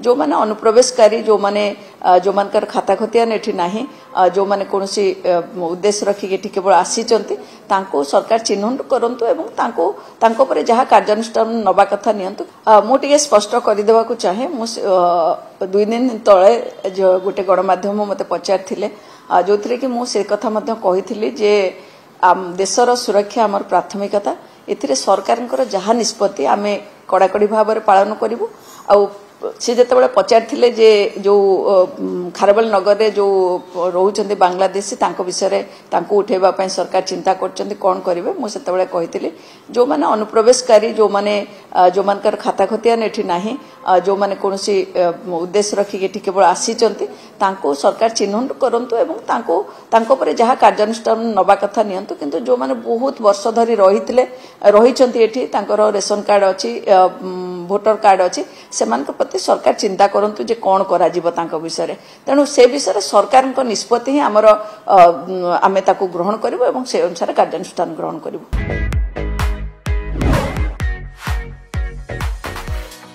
जो माने अनुप्रवेशकारी जो माने जो मानकर खाता खतियान एठी नाही जो माने कोनोसी उद्देश्य रखी एठी केवल आसीचंती तांको सरकार चिन्हट करंतु एवं तांको परे जहा कार्यानुष्ठान नबा कथा नियंतु मु टिके स्पष्ट करि देबा को चाहे मु 2 दिन तळे जो गोटे गणमाध्यम मते पचारथिले जो थरे कि मु से कथा मध्ये कहिथिली जे देशर सुरक्षा हमर प्राथमिकता एथिरे सरकारनकर जहा निष्पत्ति आमे कड़ाकड़ी भाव में पालन करूँ सी जो पचार जे जो खारबल नगर में जो रोचंदी बांग्लादेशी विषय उठेबा सरकार चिंता कर कौन करेंगे मुझे कही जो माने अनुप्रवेशकारी जो माने जो मानकर खाता खतियान एठी नाही जो माने कोनोसी उद्देश्य रखी एठी केवल आसीचंती तांको सरकार चिन्हट करंतु एवं तांको परे जहा कार्यानुष्ठान नबा कथा नियंतु किंतु जो माने बहुत वर्ष धरी रहिचंती एठी तांकर रेशन कार्ड अछि भोटर कार्ड अछि सेमान प्रति सरकार चिंता करंतु जे कौन करा जीव तांको विषय तेणु से विषय सरकार निष्पत्ति ही आमर आमे ताकू ग्रहण करिवो एवं से अनुसार कार्यानुष्ठान ग्रहण करिवो।